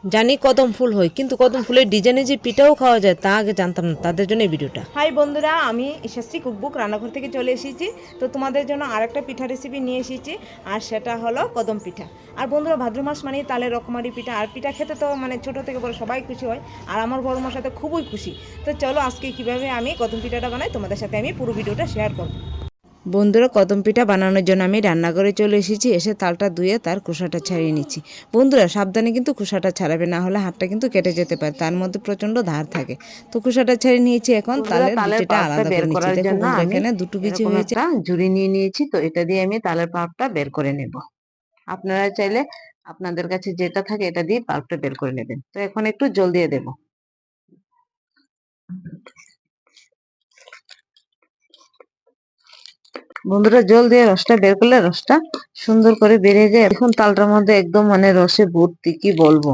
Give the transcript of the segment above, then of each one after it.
জানি কদম ফুল হয়, কিন্তু কদম ফুলের ডিজাইনে যে পিঠাও খাওয়া যায় তা আগে জানতাম না। তাদের জন্য এই ভিডিওটা। হাই বন্ধুরা, আমি ইশাশ্রী কুকবুক রান্নাঘর থেকে চলে এসেছি। তো তোমাদের জন্য আরেকটা পিঠা রেসিপি নিয়ে এসেছি, আর সেটা হলো কদম পিঠা। আর বন্ধুরা, ভাদ্র মাস মানে তালের রকমারি পিঠা, আর পিঠা খেতে তো মানে ছোটো থেকে বড় সবাই খুশি হয়, আর আমার বড় মার সাথে খুবই খুশি। তো চলো আজকে কীভাবে আমি কদম পিঠাটা বানাই তোমাদের সাথে আমি পুরো ভিডিওটা শেয়ার করবো। বন্ধুরা, কদম পিঠা বানানোর জন্য আমি রান্নাঘরে চলে এসেছি। এসে তালটা ধুয়ে তার খোসাটা ছাড়িয়ে নিচ্ছি। বন্ধুরা, সাবধানে কিন্তু খোসাটা ছাড়াবে, না হলে হাতটা কিন্তু কেটে যেতে পারে, তার মধ্যে প্রচণ্ড ধার থাকে। তো খোসাটা ছাড়িয়ে নিয়েছি। এখন বন্ধুরা, তালের তালের বিচিটা পাল্পটা আলাদা বের করে নিচ্ছি। করার দেখো জন্য বন্ধুরা, আমি এখানে দুটো বিচি এরকম হয়েছে। একটা ঝুড়ি নিয়ে নিয়েছি। তো এটা দিয়ে আমি তালের পাল্পটা বের করে নেব। আপনারা চাইলে আপনাদের কাছে যেটা থাকে এটা দিয়ে পাল্পটা বের করে নেবেন। তো এখন একটু জল দিয়ে দেব। বন্ধুরা, জল দিয়ে রসটা বের করলে রসটা সুন্দর করে বেরিয়ে যায়। এখন তালটার মধ্যে একদম মানে রসে ভর্তি, কি বলবো।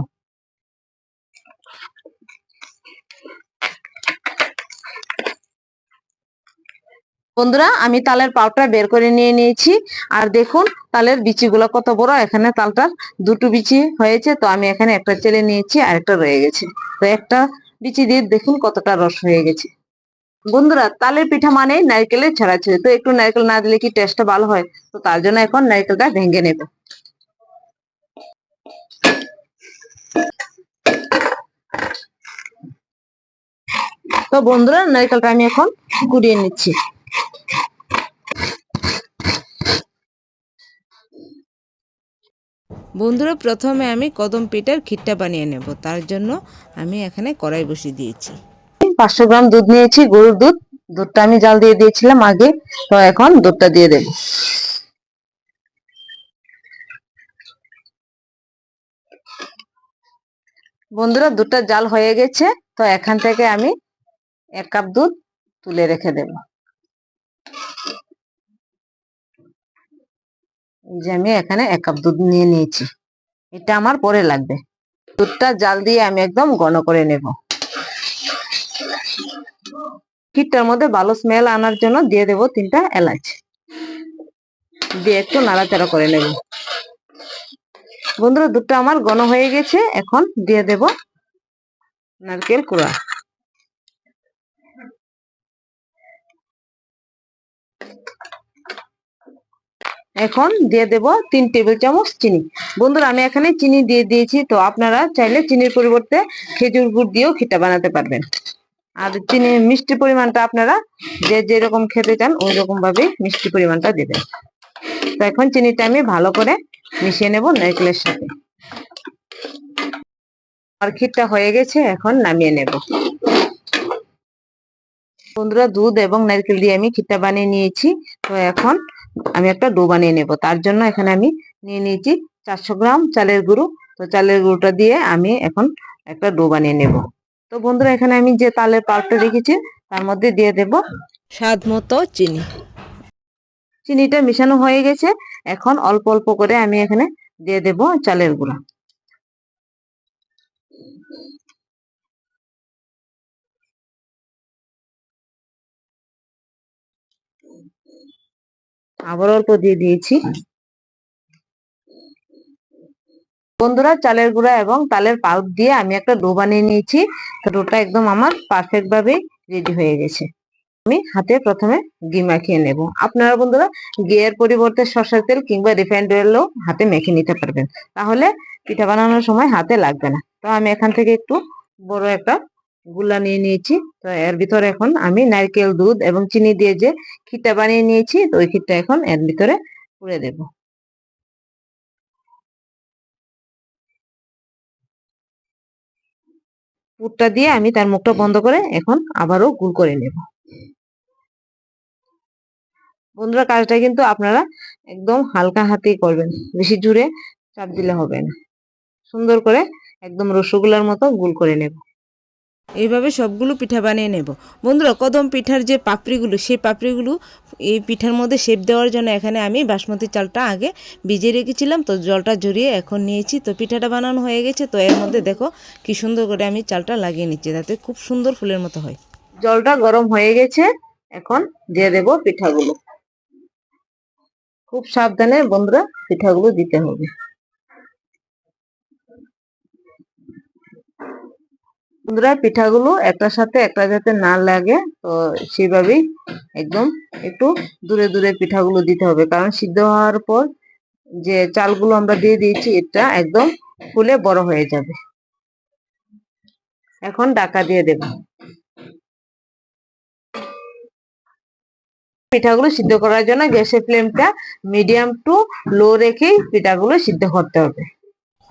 বন্ধুরা, আমি তালের পাল্পটা বের করে নিয়ে নিয়েছি। আর দেখুন তালের বিচিগুলো কত বড়। এখানে তালটার দুটো বিচি হয়েছে, তো আমি এখানে একটা চেলে নিয়েছি আর একটা রয়ে গেছে। তো একটা বিচি দিয়ে দেখুন কতটা রস হয়ে গেছে। বন্ধুরা, তালের পিঠা মানেই নারকেলের ছড়াছড়ি। তো একটু নারকেল না দিলে কি টেস্টটা ভালো হয়? তো তার জন্য এখন নারকেলটা ভেঙে নেব। তো বন্ধুরা, নারকেলটা আমি এখন কুড়িয়ে নিচ্ছি। বন্ধুরা, প্রথমে আমি কদম পিঠার ক্ষীরটা বানিয়ে নেব। তার জন্য আমি এখানে কড়াই বসিয়ে দিয়েছি। 500 গ্রাম দুধ নিয়েছি, গরুর দুধ। দুধটা আমি জাল দিয়ে দিয়েছিলাম আগে। তো এখন দুধটা দিয়ে দেব। বন্ধুরা, দুধটা জাল হয়ে গেছে। তো এখান থেকে আমি 1 কাপ দুধ তুলে রেখে দেব। এই যে আমি এখানে 1 কাপ দুধ নিয়ে নিয়েছি। এটা আমার পরে লাগবে। দুধটা জাল দিয়ে আমি একদম ঘন করে নেব। ক্ষীরটার মধ্যে ভালো স্মেল আনার জন্য দিয়ে দেব 3টা এলাচ। দিয়ে একটু নাড়াচাড়া করে নেব। বন্ধুরা, দুধটা আমার ঘন হয়ে গেছে। এখন দিয়ে দেব নারকেল কুড়া। এখন দিয়ে দেব 3 টেবিল চামচ চিনি। বন্ধুরা, আমি এখানে চিনি দিয়ে দিয়েছি। তো আপনারা চাইলে চিনির পরিবর্তে খেজুর গুড় দিয়েও খিটা বানাতে পারবেন। আর চিনি মিষ্টির পরিমাণটা আপনারা যে যেরকম খেতে চান ওই রকম ভাবে মিষ্টি পরিমাণটা দেবেন। তো এখন চিনিটা আমি ভালো করে মিশিয়ে নেব নারকেলের সাথে। আর ক্ষীরটা হয়ে গেছে, এখন নামিয়ে নেব। বন্ধুরা, দুধ এবং নারকেল দিয়ে আমি ক্ষীরটা বানিয়ে নিয়েছি। তো এখন আমি একটা ডো বানিয়ে নেব। তার জন্য এখানে আমি নিয়ে নিয়েছি 400 গ্রাম চালের গুঁড়ো। তো চালের গুঁড়োটা দিয়ে আমি এখন একটা ডো বানিয়ে নেব। তো বন্ধুরা, এখানে আমি যে তালের পাল্পটা রেখেছি তার মধ্যে দিয়ে দেব স্বাদ মতো চিনি। চিনিটা মিশানো হয়ে গেছে। এখন অল্প অল্প করে আমি এখানে দিয়ে দেব চালের গুঁড়া। আবার অল্প দিয়ে দিয়েছি। বন্ধুরা, চালের গুঁড়া এবং তালের পাল্প দিয়ে আমি একটা ডো বানিয়ে নিয়েছি। তো ডোটা একদম আমার পারফেক্ট ভাবে রেডি হয়ে গেছে। আমি হাতে প্রথমে ঘি মাখিয়ে নেব। আপনারা বন্ধুরা ঘিয়ের পরিবর্তে সরষের তেল কিংবা রিফাইন্ড অয়েলও হাতে মেখে নিতে পারবেন, তাহলে পিঠা বানানোর সময় হাতে লাগবে না। তো আমি এখান থেকে একটু বড় একটা গুল্লা নিয়ে নিয়েছি। তো এর ভিতরে এখন আমি নারকেল, দুধ এবং চিনি দিয়ে যে ক্ষীরটা বানিয়ে নিয়েছি, তো ওই ক্ষীরটা এখন এর ভিতরে পুরে দেব। পুরটা দিয়ে আমি তার মুখটা বন্ধ করে এখন আবারও গুল করে নেব। বন্ধুরা, কাজটা কিন্তু আপনারা একদম হালকা হাতেই করবেন, বেশি জোরে চাপ দিলে হবে না। সুন্দর করে একদম রসগোল্লার মতো গোল করে নেব। এইভাবে সবগুলো পিঠা বানিয়ে নেব। বন্ধুরা, কদম পিঠার যে পাপড়িগুলো, সেই পাপড়িগুলো এই পিঠার মধ্যে শেপ দেওয়ার জন্য এখানে আমি বাসমতি চালটা আগে ভিজিয়ে রেখেছিলাম। তো জলটা ঝরিয়ে এখন নিয়েছি। তো পিঠাটা বানানো হয়ে গেছে। তো এর মধ্যে দেখো কি সুন্দর করে আমি চালটা লাগিয়ে নিচ্ছি, যাতে খুব সুন্দর ফুলের মতো হয়। জলটা গরম হয়ে গেছে। এখন দিয়ে দেব পিঠাগুলো। খুব সাবধানে বন্ধুরা পিঠাগুলো দিতে হবে। বন্ধুরা পিঠাগুলো একটার সাথে একটা যাতে না লাগে, তো সেভাবেই একদম একটু দূরে দূরে পিঠাগুলো দিতে হবে, কারণ সিদ্ধ হওয়ার পর যে চালগুলো আমরা দিয়ে দিয়েছি এটা একদম ফুলে বড় হয়ে যাবে। এখন ঢাকা দিয়ে দেব। পিঠাগুলো সিদ্ধ করার জন্য গ্যাসের ফ্লেমটা মিডিয়াম টু লো রেখেই পিঠাগুলো সিদ্ধ করতে হবে।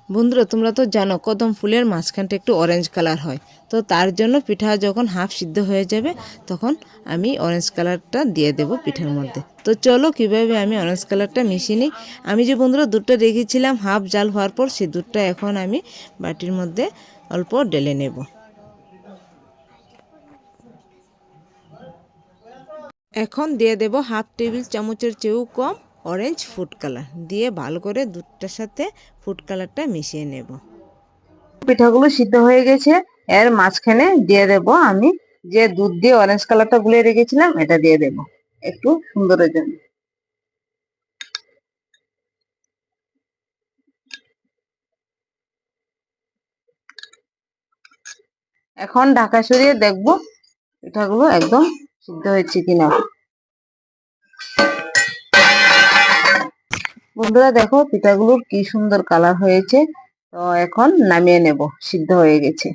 বন্ধুরা তোমরা তো জানো কদম ফুলের মাঝখানটা একটু অরেঞ্জ কালার হয়, তো তার জন্য পিঠা যখন হাফ সিদ্ধ হয়ে যাবে তখন আমি অরেঞ্জ কালারটা দিয়ে দেব পিঠার মধ্যে। তো চলো কিভাবে আমি অরেঞ্জ কালারটা মিশিয়ে নিই। আমি যে বন্ধুরা দুধটা রেখেছিলাম হাফ জাল হওয়ার পর, সেই দুধটা এখন আমি বাটির মধ্যে অল্প ঢেলে নেব। এখন দিয়ে দেব হাফ টেবিল চামচের চেয়েও কম অরেঞ্জ ফুড কালার, দিয়ে ভালো করে দুধটার সাথে ফুড কালারটা মিশিয়ে নেব। পিঠাগুলো সিদ্ধ হয়ে গেছে, এর মাঝখানে দিয়ে দেব আমি যে দুধ দিয়ে অরেঞ্জ কালারটা গুলিয়ে রেখেছিলাম, এটা দিয়ে দেব একটু সুন্দরের জন্য। এখন ঢাকা সরিয়ে দেখব পিঠাগুলো একদম সিদ্ধ হয়েছে কিনা। বন্ধুরা দেখো পিঠাগুলোর কি সুন্দর কালার হয়েছে। তো এখন নামিয়ে নেব, সিদ্ধ হয়ে গেছে।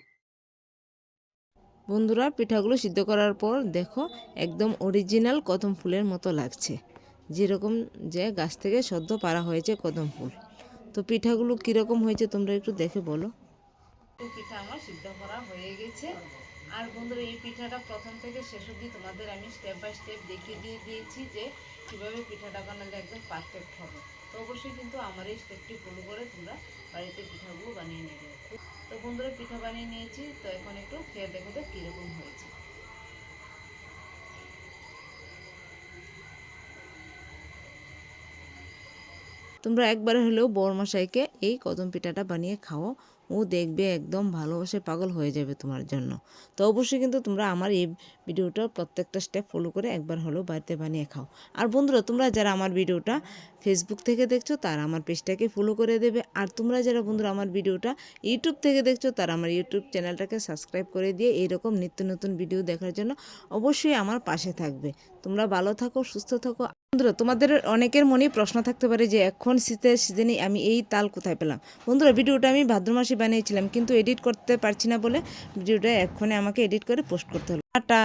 বন্ধুরা পিঠাগুলো সিদ্ধ করার পর দেখো একদম অরিজিনাল কদম ফুলের মতো লাগছে, যেরকম যে গাছ থেকে সদ্য পাড়া হয়েছে কদম ফুল। তো পিঠাগুলো কীরকম হয়েছে তোমরা একটু দেখে বলো। পিঠা আমার সিদ্ধ করা হয়ে গেছে। আর বন্ধুরা এই পিঠাটা প্রথম থেকে শেষ অবধি তোমাদের আমি স্টেপ বাই স্টেপ দেখিয়ে দিয়েছি যে কীভাবে পিঠাটা বানালে একদম পারফেক্ট হবে। তো অবশ্যই কিন্তু আমার এই স্টেপটি ফলো করে তোমরা বাড়িতে পিঠাগুলো বানিয়ে নেবে। তো বন্ধুরা পিঠা বানিয়ে নিয়েছি, তো এখন একটু খেয়ে দেখো তো কীরকম হয়েছে। তোমরা একবার হলেও বড়মশাইকে এই কদম পিঠাটা বানিয়ে খাও, ও দেখবে একদম ভালোবাসে পাগল হয়ে যাবে তোমার জন্য। তো অবশ্যই কিন্তু তোমরা আমার এই ভিডিওটা প্রত্যেকটা স্টেপ ফলো করে একবার হলেও বাড়িতে বানিয়ে খাও। আর বন্ধুরা তোমরা যারা আমার ভিডিওটা ফেসবুক থেকে দেখছো তারা আমার পেজটাকে ফলো করে দেবে, আর তোমরা যারা বন্ধুরা আমার ভিডিওটা ইউটিউব থেকে দেখছো তারা আমার ইউটিউব চ্যানেলটাকে সাবস্ক্রাইব করে দিয়ে এইরকম নিত্য নতুন ভিডিও দেখার জন্য অবশ্যই আমার পাশে থাকবে। তোমরা ভালো থাকো, সুস্থ থাকো। বন্ধুরা তোমাদের অনেকের মনেই প্রশ্ন থাকতে পারে যে এখন শীতের সিজনে আমি এই তাল কোথায় পেলাম। বন্ধুরা ভিডিওটা আমি ভাদ্র মাসে বানিয়েছিলাম, কিন্তু এডিট করতে পারছি না বলে ভিডিওটা এক্ষুনি আমাকে এডিট করে পোস্ট করতে হলো। টাটা।